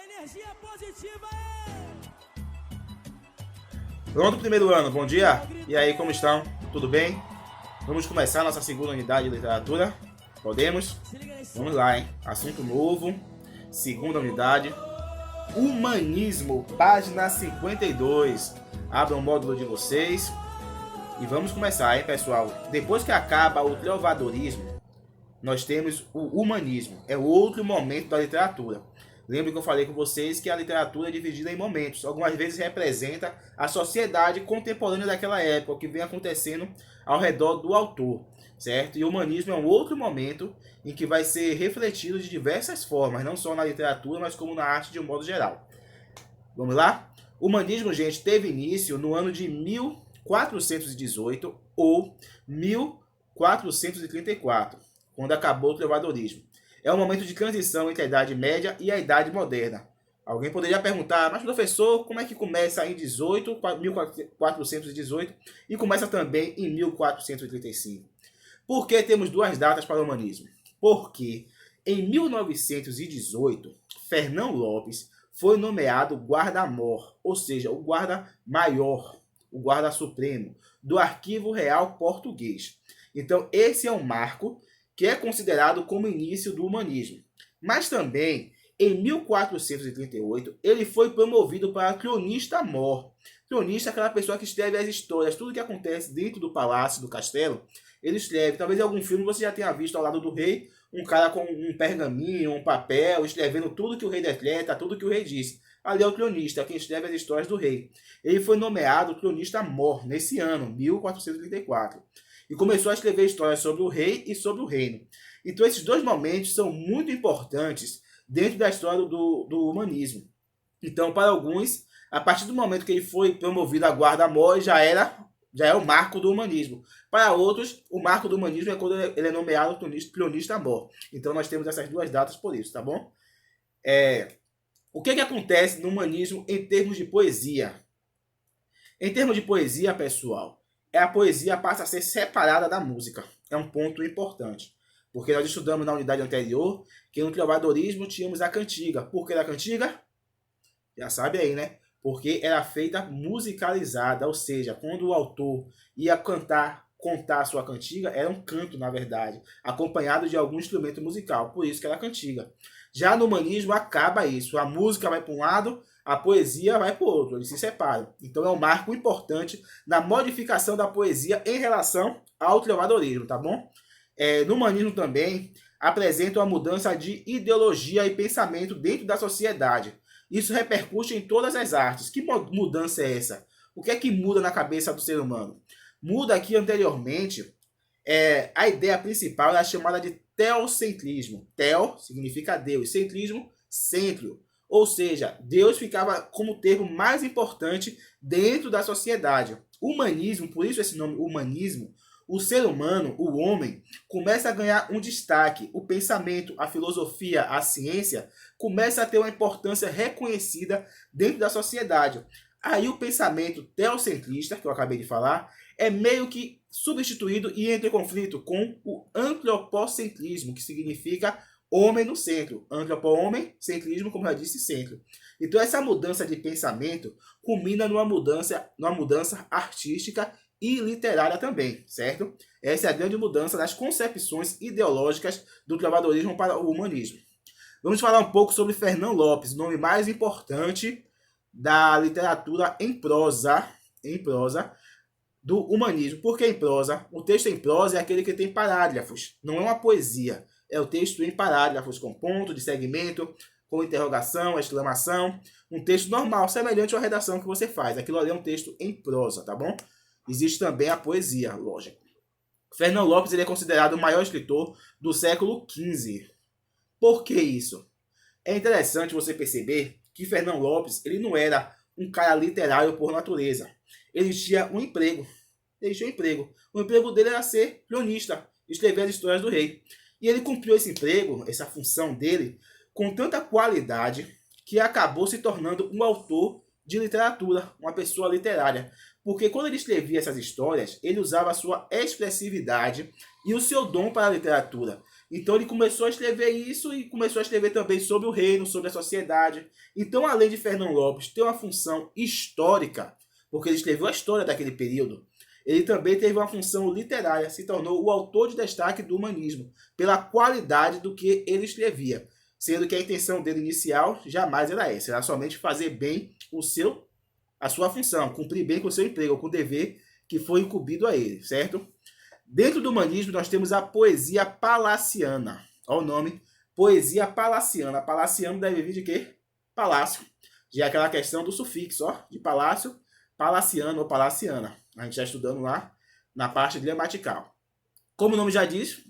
energia positiva Pronto, primeiro ano, bom dia. E aí, como estão? Tudo bem? Vamos começar nossa segunda unidade de literatura? Podemos? Vamos lá, hein? Assunto novo, segunda unidade. Humanismo, página 52. Abra o módulo de vocês e vamos começar, hein, pessoal? Depois que acaba o trovadorismo, nós temos o humanismo. É outro momento da literatura. Lembra que eu falei com vocês que a literatura é dividida em momentos. Algumas vezes representa a sociedade contemporânea daquela época, o que vem acontecendo ao redor do autor, certo? E o humanismo é um outro momento em que vai ser refletido de diversas formas, não só na literatura, mas como na arte de um modo geral. Vamos lá? O humanismo, gente, teve início no ano de 1418 ou 1434, quando acabou o trovadorismo. É um momento de transição entre a Idade Média e a Idade Moderna. Alguém poderia perguntar, mas professor, como é que começa em 1418 e começa também em 1435? Por que temos duas datas para o humanismo? Porque em 1918, Fernão Lopes foi nomeado guarda-mor, ou seja, o guarda-maior, o guarda-supremo do Arquivo Real Português. Então, esse é um marco que é considerado como início do humanismo. Mas também, em 1438, ele foi promovido para cronista-mor. Cronista é aquela pessoa que escreve as histórias, tudo que acontece dentro do palácio, do castelo, ele escreve. Talvez em algum filme você já tenha visto ao lado do rei, um cara com um pergaminho, um papel, escrevendo tudo que o rei decreta, tudo que o rei diz. Ali é o cronista, quem escreve as histórias do rei. Ele foi nomeado cronista-mor nesse ano, 1434. E começou a escrever histórias sobre o rei e sobre o reino. Então esses dois momentos são muito importantes dentro da história do humanismo. Então, para alguns, a partir do momento que ele foi promovido a guarda-mor, já é o marco do humanismo. Para outros, o marco do humanismo é quando ele é nomeado cronista-mor. Então nós temos essas duas datas por isso, tá bom? O que acontece no humanismo em termos de poesia? Em termos de poesia, pessoal, a poesia passa a ser separada da música. É um ponto importante. Porque nós estudamos na unidade anterior que no trovadorismo tínhamos a cantiga. Por que a cantiga? Já sabe aí, né? Porque era feita musicalizada, ou seja, quando o autor ia contar a sua cantiga, era um canto, na verdade, acompanhado de algum instrumento musical. Por isso que era cantiga. Já no humanismo acaba isso. A música vai para um lado, a poesia vai para o outro, eles se separam. Então é um marco importante na modificação da poesia em relação ao trovadorismo, tá bom? No humanismo também apresenta uma mudança de ideologia e pensamento dentro da sociedade. Isso repercute em todas as artes. Que mudança é essa? O que é que muda na cabeça do ser humano? Muda aqui anteriormente, a ideia principal é a chamada de teocentrismo. Teo significa Deus, centrismo, centro. Ou seja, Deus ficava como termo mais importante dentro da sociedade. Humanismo, por isso esse nome humanismo, o ser humano, o homem, começa a ganhar um destaque. O pensamento, a filosofia, a ciência começa a ter uma importância reconhecida dentro da sociedade. Aí o pensamento teocentrista, que eu acabei de falar, é meio que substituído e entra em conflito com o antropocentrismo, que significa homem no centro. Antropo-homem, centrismo, como já disse, centro. Então essa mudança de pensamento culmina numa mudança artística e literária também, certo? Essa é a grande mudança das concepções ideológicas do trovadorismo para o humanismo. Vamos falar um pouco sobre Fernão Lopes, o nome mais importante da literatura em prosa do humanismo. Por que em prosa? O texto em prosa é aquele que tem parágrafos, não é uma poesia. É o texto em parágrafos, com ponto de segmento, com interrogação, exclamação. Um texto normal, semelhante à redação que você faz. Aquilo ali é um texto em prosa, tá bom? Existe também a poesia, lógico. Fernão Lopes ele é considerado o maior escritor do século XV. Por que isso? É interessante você perceber que Fernão Lopes ele não era um cara literário por natureza. Ele tinha um emprego. O emprego dele era ser cronista, escrever as histórias do rei. E ele cumpriu esse emprego, essa função dele, com tanta qualidade que acabou se tornando um autor de literatura, uma pessoa literária. Porque quando ele escrevia essas histórias, ele usava a sua expressividade e o seu dom para a literatura. Então ele começou a escrever isso e começou a escrever também sobre o reino, sobre a sociedade. Então, além de Fernão Lopes ter uma função histórica, porque ele escreveu a história daquele período, ele também teve uma função literária, se tornou o autor de destaque do humanismo, pela qualidade do que ele escrevia, sendo que a intenção dele inicial jamais era essa, era somente fazer bem a sua função, cumprir bem com o seu emprego, com o dever que foi incumbido a ele, certo? Dentro do humanismo, nós temos a poesia palaciana. Olha o nome, poesia palaciana. Palaciano deve vir de quê? Palácio. Já é aquela questão do sufixo, ó, de palácio, palaciano ou palaciana. A gente já estudando lá na parte gramatical. Como o nome já diz,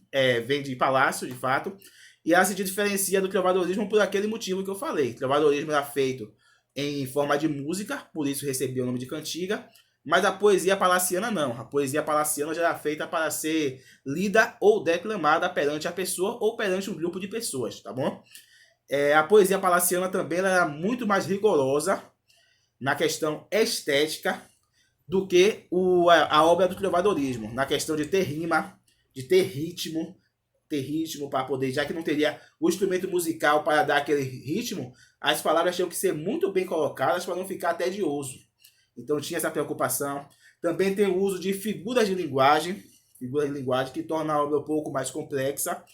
vem de palácio, de fato, e ela se diferencia do trovadorismo por aquele motivo que eu falei. O trovadorismo era feito em forma de música, por isso recebeu o nome de cantiga, mas a poesia palaciana não. A poesia palaciana já era feita para ser lida ou declamada perante a pessoa ou perante um grupo de pessoas, tá bom? A poesia palaciana também era muito mais rigorosa na questão estética do que a obra do trovadorismo, na questão de ter rima, de ter ritmo para poder, já que não teria o instrumento musical para dar aquele ritmo, as palavras tinham que ser muito bem colocadas para não ficar tedioso. Então tinha essa preocupação. Também tem o uso de figuras de linguagem que torna a obra um pouco mais complexa,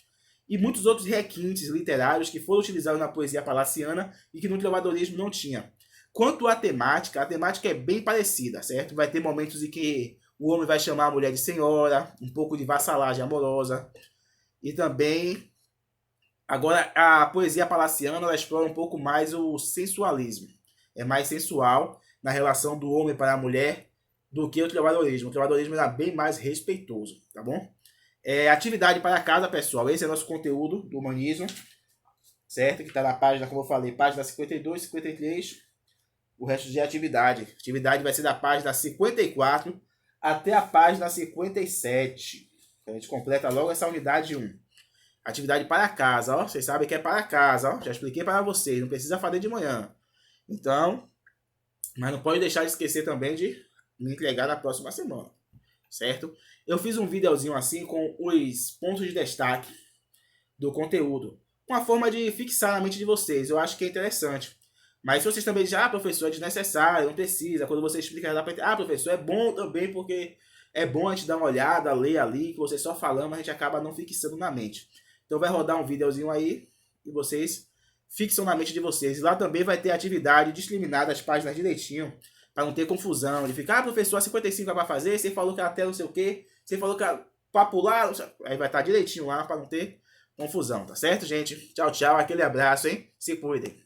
e muitos outros requintes literários que foram utilizados na poesia palaciana e que no trovadorismo não tinha. Quanto à temática, a temática é bem parecida, certo? Vai ter momentos em que o homem vai chamar a mulher de senhora, um pouco de vassalagem amorosa, e também, agora, a poesia palaciana ela explora um pouco mais o sensualismo. É mais sensual na relação do homem para a mulher do que o trovadorismo. O trovadorismo era bem mais respeitoso, tá bom? Atividade para casa, pessoal. Esse é nosso conteúdo do humanismo, certo? Que está na página, como eu falei, página 52, 53. O resto de atividade. A atividade vai ser da página 54 até a página 57. A gente completa logo essa unidade 1. Atividade para casa, ó. Vocês sabem que é para casa, ó. Já expliquei para vocês. Não precisa fazer de manhã. Então, mas não pode deixar de esquecer também de me entregar na próxima semana, certo? Eu fiz um videozinho assim com os pontos de destaque do conteúdo. Uma forma de fixar na mente de vocês. Eu acho que é interessante. Mas se vocês também dizem, professor, é desnecessário, não precisa. Quando você explica, dá para professor, é bom também porque é bom a gente dar uma olhada, ler ali, que você só falando, a gente acaba não fixando na mente. Então vai rodar um videozinho aí e vocês fixam na mente de vocês. E lá também vai ter atividade discriminada, as páginas direitinho, para não ter confusão. De ficar, professor, a 55 é para fazer, você falou que até não sei o quê, você falou que para pular, aí vai estar direitinho lá para não ter confusão, tá certo, gente? Tchau, tchau, aquele abraço, hein? Se cuidem.